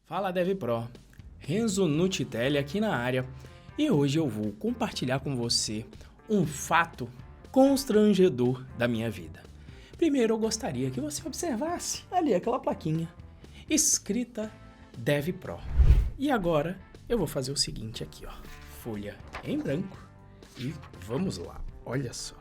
Fala DevPro, Renzo Nutitelli aqui na área e hoje eu vou compartilhar com você um fato constrangedor da minha vida. Primeiro eu gostaria que você observasse ali aquela plaquinha escrita DevPro. E agora eu vou fazer o seguinte aqui, ó, folha em branco e vamos lá, olha só.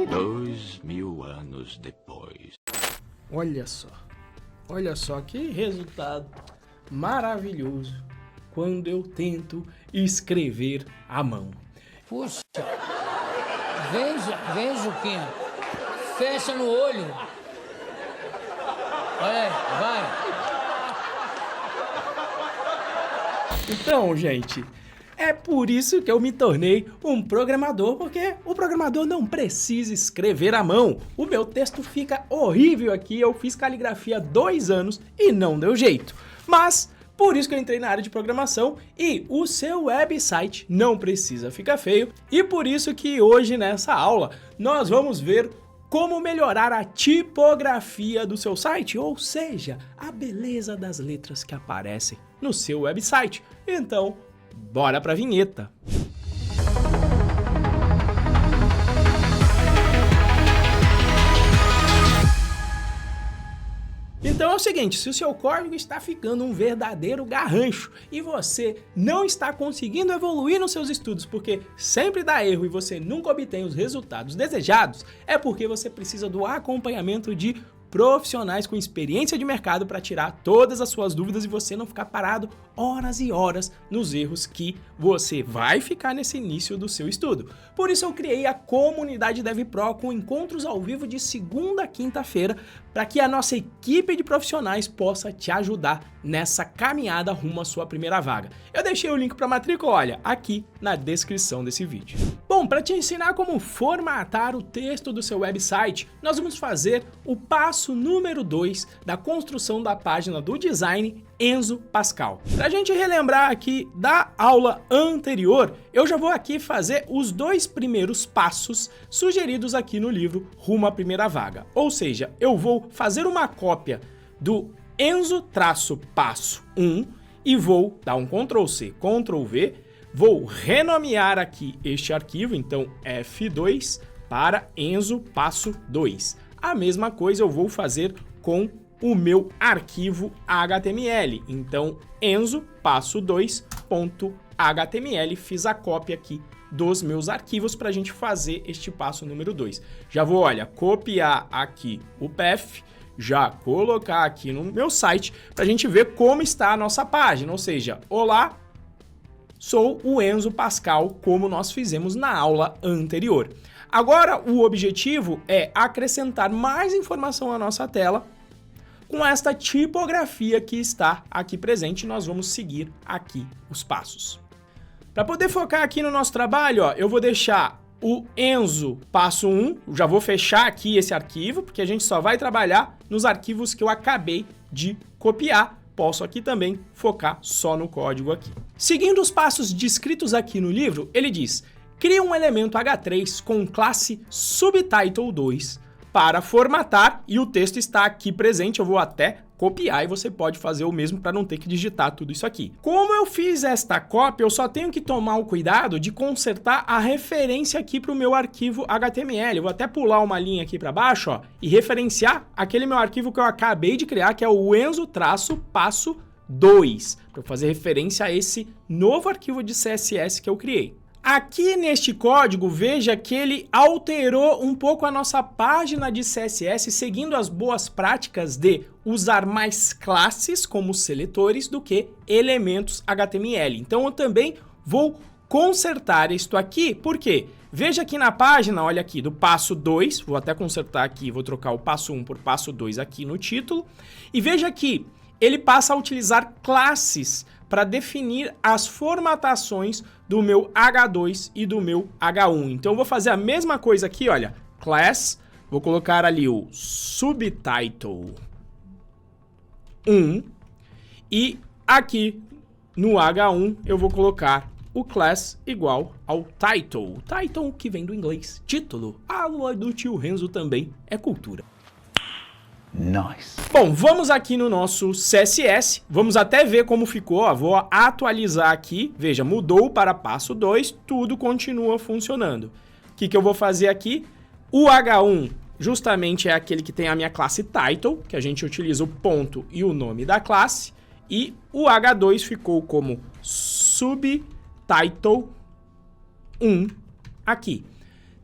2000 anos depois. Olha só que resultado maravilhoso quando eu tento escrever à mão. Puxa, vem Juquinha, fecha no olho. Olha aí, vai. Então, gente, é por isso que eu me tornei um programador, porque o programador não precisa escrever à mão. O meu texto fica horrível aqui, eu fiz caligrafia há 2 anos e não deu jeito. Mas por isso que eu entrei na área de programação e o seu website não precisa ficar feio. E por isso que hoje nessa aula nós vamos ver como melhorar a tipografia do seu site, ou seja, a beleza das letras que aparecem no seu website. Então, bora pra vinheta! Então é o seguinte, se o seu código está ficando um verdadeiro garrancho e você não está conseguindo evoluir nos seus estudos porque sempre dá erro e você nunca obtém os resultados desejados, é porque você precisa do acompanhamento de profissionais com experiência de mercado para tirar todas as suas dúvidas e você não ficar parado horas e horas nos erros que você vai ficar nesse início do seu estudo. Por isso eu criei a comunidade DevPro com encontros ao vivo de segunda a quinta-feira para que a nossa equipe de profissionais possa te ajudar nessa caminhada rumo à sua primeira vaga. Eu deixei o link para a matrícula, olha, aqui na descrição desse vídeo. Bom, para te ensinar como formatar o texto do seu website, nós vamos fazer o passo número 2 da construção da página do design Enzo Pascal. Para a gente relembrar aqui da aula anterior, eu já vou aqui fazer os 2 primeiros passos sugeridos aqui no livro Rumo à Primeira Vaga. Ou seja, eu vou fazer uma cópia do Enzo-passo 1 e vou dar um Ctrl+C, Ctrl+V, vou renomear aqui este arquivo, então F2 para Enzo passo 2. A mesma coisa eu vou fazer com o meu arquivo HTML, então Enzo passo 2.html, fiz a cópia aqui dos meus arquivos para a gente fazer este passo número 2. Já vou, olha, copiar aqui o path, já colocar aqui no meu site para a gente ver como está a nossa página, ou seja, olá, sou o Enzo Pascal, como nós fizemos na aula anterior. Agora, o objetivo é acrescentar mais informação à nossa tela com esta tipografia que está aqui presente. Nós vamos seguir aqui os passos. Para poder focar aqui no nosso trabalho, ó, eu vou deixar o Enzo passo 1, já vou fechar aqui esse arquivo, porque a gente só vai trabalhar nos arquivos que eu acabei de copiar. Posso aqui também focar só no código aqui. Seguindo os passos descritos aqui no livro, ele diz: cria um elemento H3 com classe subtitle2 para formatar, e o texto está aqui presente, eu vou até copiar e você pode fazer o mesmo para não ter que digitar tudo isso aqui. Como eu fiz esta cópia, eu só tenho que tomar o cuidado de consertar a referência aqui para o meu arquivo HTML. Eu vou até pular uma linha aqui para baixo, ó, e referenciar aquele meu arquivo que eu acabei de criar, que é o Enzo-passo 2, para eu fazer referência a esse novo arquivo de CSS que eu criei. Aqui neste código, veja que ele alterou um pouco a nossa página de CSS, seguindo as boas práticas de usar mais classes como seletores do que elementos HTML. Então eu também vou consertar isto aqui, porque veja aqui na página, olha aqui, do passo 2, vou até consertar aqui, vou trocar o passo 1 por passo 2 aqui no título, e veja que ele passa a utilizar classes para definir as formatações do meu H2 e do meu H1. Então eu vou fazer a mesma coisa aqui, olha, class, vou colocar ali o subtitle 1 e aqui no H1 eu vou colocar o class igual ao title. Title que vem do inglês, título. A aula do tio Renzo também é cultura. Nice. Bom, vamos aqui no nosso CSS, vamos até ver como ficou, ó, vou atualizar aqui, veja, mudou para passo 2, tudo continua funcionando. O que eu vou fazer aqui? O H1 justamente é aquele que tem a minha classe title, que a gente utiliza o ponto e o nome da classe, e o H2 ficou como subtitle 1 aqui.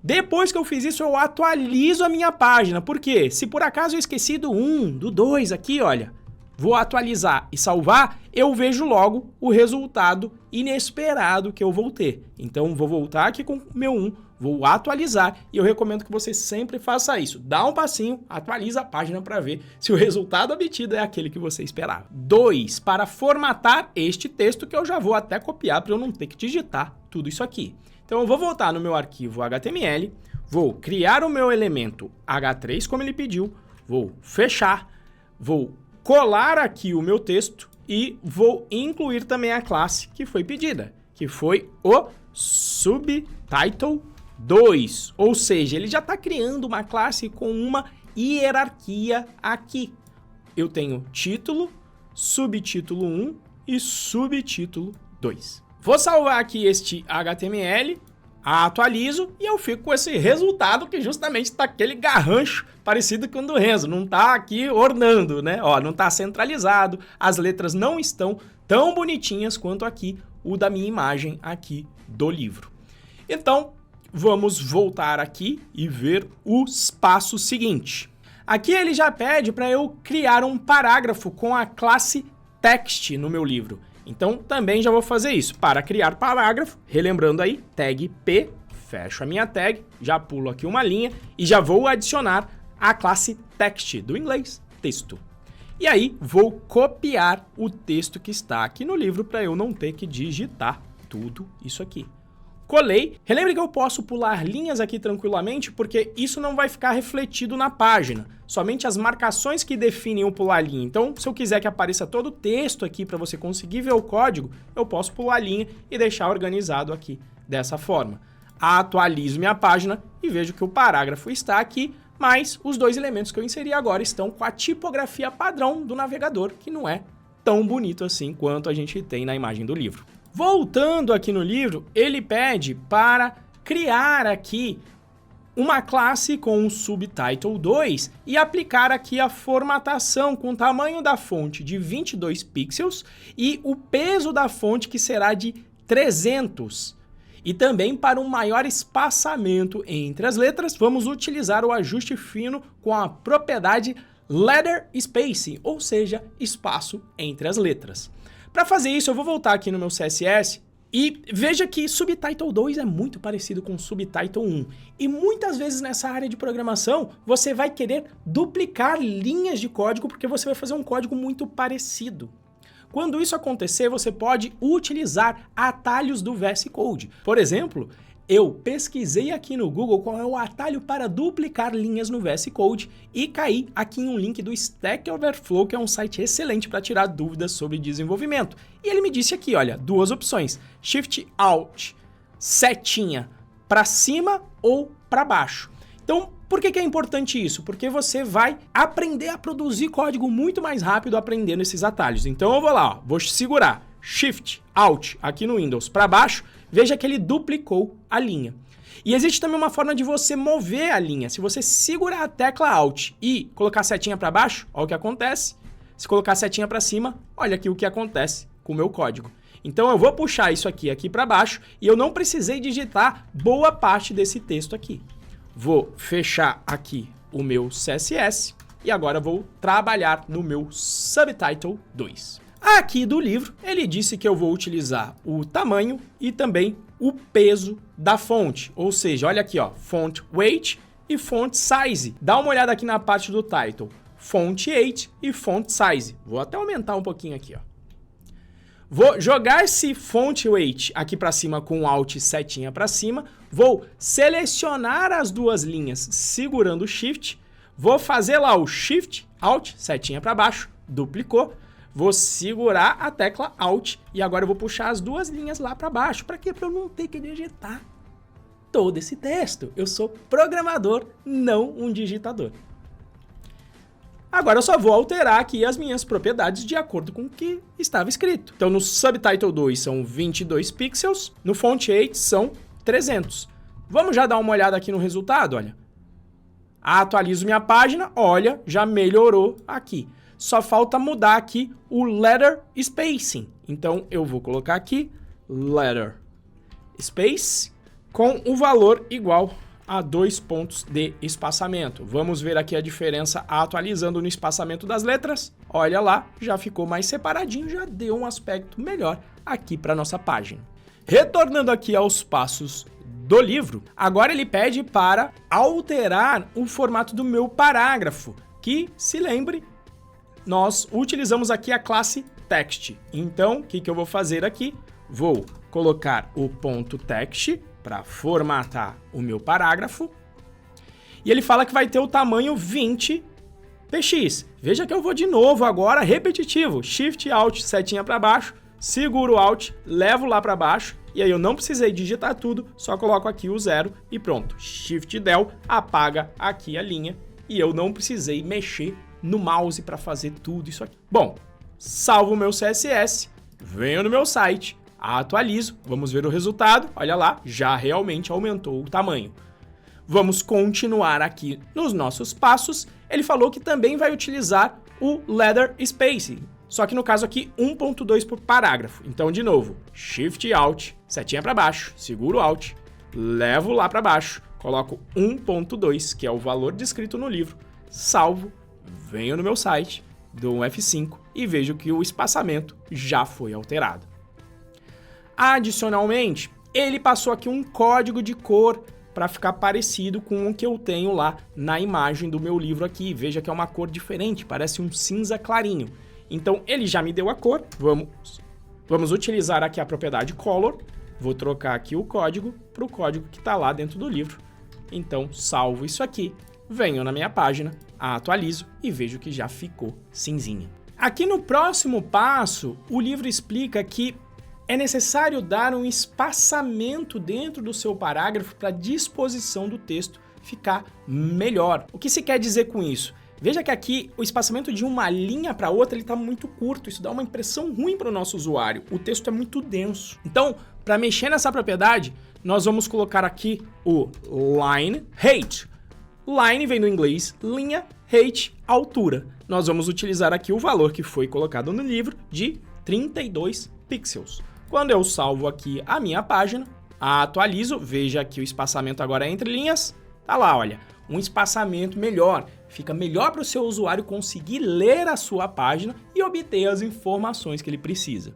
Depois que eu fiz isso, eu atualizo a minha página. Por quê? Se por acaso eu esqueci do 1, do 2 aqui, olha, vou atualizar e salvar, eu vejo logo o resultado inesperado que eu vou ter. Então, vou voltar aqui com o meu 1, vou atualizar e eu recomendo que você sempre faça isso. Dá um passinho, atualiza a página para ver se o resultado obtido é aquele que você esperava. 2, para formatar este texto que eu já vou até copiar para eu não ter que digitar tudo isso aqui. Então eu vou voltar no meu arquivo HTML, vou criar o meu elemento H3 como ele pediu, vou fechar, vou colar aqui o meu texto e vou incluir também a classe que foi pedida, que foi o subtitle 2, ou seja, ele já está criando uma classe com uma hierarquia aqui. Eu tenho título, subtítulo 1 e subtítulo 2. Vou salvar aqui este HTML, atualizo e eu fico com esse resultado que justamente está aquele garrancho parecido com o do Renzo. Não está aqui ornando, né? Ó, não está centralizado, as letras não estão tão bonitinhas quanto aqui o da minha imagem aqui do livro. Então, vamos voltar aqui e ver os passos seguintes. Aqui ele já pede para eu criar um parágrafo com a classe text no meu livro. Então, também já vou fazer isso. Para criar parágrafo, relembrando aí, tag P, fecho a minha tag, já pulo aqui uma linha e já vou adicionar a classe text, do inglês, texto. E aí, vou copiar o texto que está aqui no livro para eu não ter que digitar tudo isso aqui. Colei. Relembre que eu posso pular linhas aqui tranquilamente, porque isso não vai ficar refletido na página. Somente as marcações que definem o pular linha. Então, se eu quiser que apareça todo o texto aqui para você conseguir ver o código, eu posso pular linha e deixar organizado aqui dessa forma. Atualizo minha página e vejo que o parágrafo está aqui, mas os dois elementos que eu inseri agora estão com a tipografia padrão do navegador, que não é tão bonito assim quanto a gente tem na imagem do livro. Voltando aqui no livro, ele pede para criar aqui uma classe com o subtitle 2 e aplicar aqui a formatação com o tamanho da fonte de 22 pixels e o peso da fonte que será de 300. E também para um maior espaçamento entre as letras, vamos utilizar o ajuste fino com a propriedade letter spacing, ou seja, espaço entre as letras. Para fazer isso, eu vou voltar aqui no meu CSS e veja que Subtitle 2 é muito parecido com Subtitle 1. E muitas vezes nessa área de programação, você vai querer duplicar linhas de código porque você vai fazer um código muito parecido. Quando isso acontecer, você pode utilizar atalhos do VS Code. Por exemplo, eu pesquisei aqui no Google qual é o atalho para duplicar linhas no VS Code e caí aqui em um link do Stack Overflow, que é um site excelente para tirar dúvidas sobre desenvolvimento. E ele me disse aqui, olha, duas opções, Shift Alt, setinha para cima ou para baixo. Então, por que é importante isso? Porque você vai aprender a produzir código muito mais rápido aprendendo esses atalhos. Então eu vou lá, ó, vou segurar Shift Alt aqui no Windows para baixo, veja que ele duplicou a linha. E existe também uma forma de você mover a linha. Se você segurar a tecla Alt e colocar a setinha para baixo, olha o que acontece. Se colocar a setinha para cima, olha aqui o que acontece com o meu código. Então eu vou puxar isso aqui para baixo e eu não precisei digitar boa parte desse texto aqui. Vou fechar aqui o meu CSS e agora vou trabalhar no meu Subtitle 2. Aqui do livro, ele disse que eu vou utilizar o tamanho e também o peso da fonte. Ou seja, olha aqui, ó, font weight e font size. Dá uma olhada aqui na parte do title. Font weight e font size. Vou até aumentar um pouquinho aqui, ó. Vou jogar esse font weight aqui para cima com Alt e setinha para cima. Vou selecionar as duas linhas segurando o Shift. Vou fazer lá o Shift, Alt, setinha para baixo, duplicou. vou segurar a tecla Alt e agora eu vou puxar as duas linhas lá para baixo. Para quê? Para eu não ter que digitar todo esse texto. Eu sou programador, não um digitador. Agora eu só vou alterar aqui as minhas propriedades de acordo com o que estava escrito. Então no Subtitle 2 são 22 pixels, no Font 8 são 300. Vamos já dar uma olhada aqui no resultado, olha. Atualizo minha página, olha, já melhorou aqui. Só falta mudar aqui o letter spacing. Então eu vou colocar aqui letter space com o valor igual a 2 pontos de espaçamento. Vamos ver aqui a diferença atualizando no espaçamento das letras. Olha lá, já ficou mais separadinho, já deu um aspecto melhor aqui para nossa página. Retornando aqui aos passos do livro, agora ele pede para alterar o formato do meu parágrafo, que, se lembre, nós utilizamos aqui a classe text. Então, o que eu vou fazer aqui? Vou colocar o ponto text para formatar o meu parágrafo. E ele fala que vai ter o tamanho 20 px. Veja que eu vou de novo agora, repetitivo. Shift, Alt, setinha para baixo, seguro o Alt, levo lá para baixo. E aí eu não precisei digitar tudo, só coloco aqui o 0 e pronto. Shift Del apaga aqui a linha e eu não precisei mexer no mouse para fazer tudo isso aqui. Bom, salvo o meu CSS, venho no meu site, atualizo, vamos ver o resultado. Olha lá, já realmente aumentou o tamanho. Vamos continuar aqui nos nossos passos. Ele falou que também vai utilizar o letter spacing. Só que no caso aqui, 1.2 por parágrafo. Então, de novo, Shift Alt, setinha para baixo, seguro Alt, levo lá para baixo, coloco 1.2, que é o valor descrito no livro, salvo, venho no meu site, dou um F5 e vejo que o espaçamento já foi alterado. Adicionalmente, ele passou aqui um código de cor para ficar parecido com o que eu tenho lá na imagem do meu livro aqui. Veja que é uma cor diferente, parece um cinza clarinho. Então, ele já me deu a cor, vamos utilizar aqui a propriedade color, vou trocar aqui o código para o código que está lá dentro do livro. Então, salvo isso aqui, venho na minha página, atualizo e vejo que já ficou cinzinha. Aqui no próximo passo, o livro explica que é necessário dar um espaçamento dentro do seu parágrafo para a disposição do texto ficar melhor. O que se quer dizer com isso? Veja que aqui o espaçamento de uma linha para outra está muito curto, isso dá uma impressão ruim para o nosso usuário, o texto é muito denso. Então, para mexer nessa propriedade, nós vamos colocar aqui o line height. Line vem do inglês, linha, height, altura. Nós vamos utilizar aqui o valor que foi colocado no livro de 32 pixels. Quando eu salvo aqui a minha página, atualizo, veja que o espaçamento agora é entre linhas, tá lá, olha, um espaçamento melhor. Fica melhor para o seu usuário conseguir ler a sua página e obter as informações que ele precisa.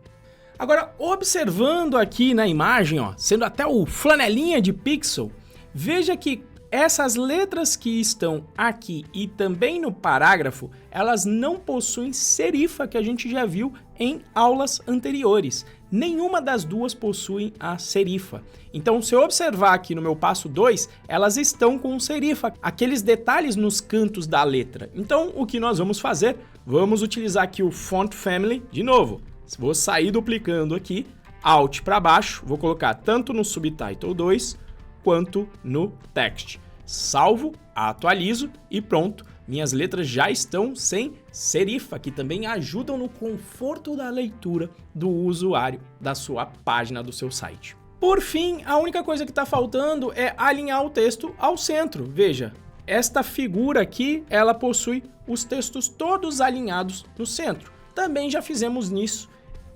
Agora, observando aqui na imagem, ó, sendo até o flanelinha de pixel, veja que essas letras que estão aqui e também no parágrafo, elas não possuem serifa que a gente já viu em aulas anteriores. Nenhuma das duas possui a serifa. Então, se eu observar aqui no meu passo 2, elas estão com serifa, aqueles detalhes nos cantos da letra. Então, o que nós vamos fazer? Vamos utilizar aqui o Font Family de novo. Vou sair duplicando aqui, Alt para baixo, vou colocar tanto no Subtitle 2 quanto no Text. Salvo, atualizo e pronto. Minhas letras já estão sem serifa, que também ajudam no conforto da leitura do usuário da sua página do seu site. Por fim, a única coisa que está faltando é alinhar o texto ao centro. Veja, esta figura aqui, ela possui os textos todos alinhados no centro. Também já fizemos nisso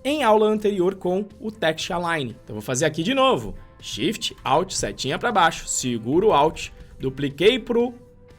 em aula anterior com o Text Align. Então vou fazer aqui de novo. Shift, Alt, setinha para baixo, seguro o Alt, dupliquei para o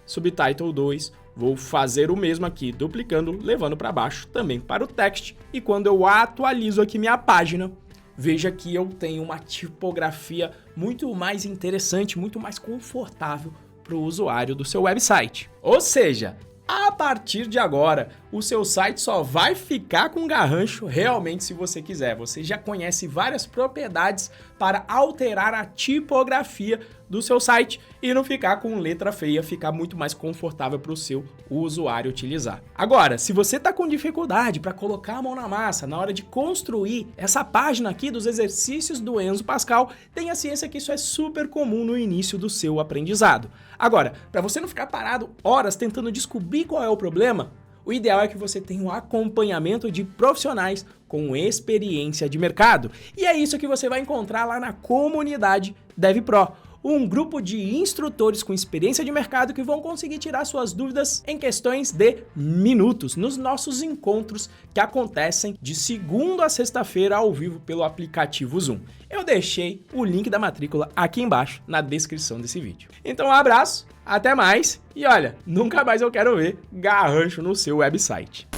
Subtitle 2, vou fazer o mesmo aqui, duplicando, levando para baixo também para o Text. E quando eu atualizo aqui minha página, veja que eu tenho uma tipografia muito mais interessante, muito mais confortável para o usuário do seu website. Ou seja, a partir de agora, o seu site só vai ficar com garrancho realmente se você quiser. Você já conhece várias propriedades para alterar a tipografia do seu site e não ficar com letra feia, ficar muito mais confortável para o seu usuário utilizar. Agora, se você está com dificuldade para colocar a mão na massa na hora de construir essa página aqui dos exercícios do Enzo Pascal, tenha ciência que isso é super comum no início do seu aprendizado. Agora, para você não ficar parado horas tentando descobrir qual é o problema, o ideal é que você tenha um acompanhamento de profissionais com experiência de mercado. E é isso que você vai encontrar lá na comunidade DevPro, um grupo de instrutores com experiência de mercado que vão conseguir tirar suas dúvidas em questões de minutos nos nossos encontros que acontecem de segunda a sexta-feira ao vivo pelo aplicativo Zoom. Eu deixei o link da matrícula aqui embaixo na descrição desse vídeo. Então um abraço, até mais e olha, nunca mais eu quero ver garrancho no seu website.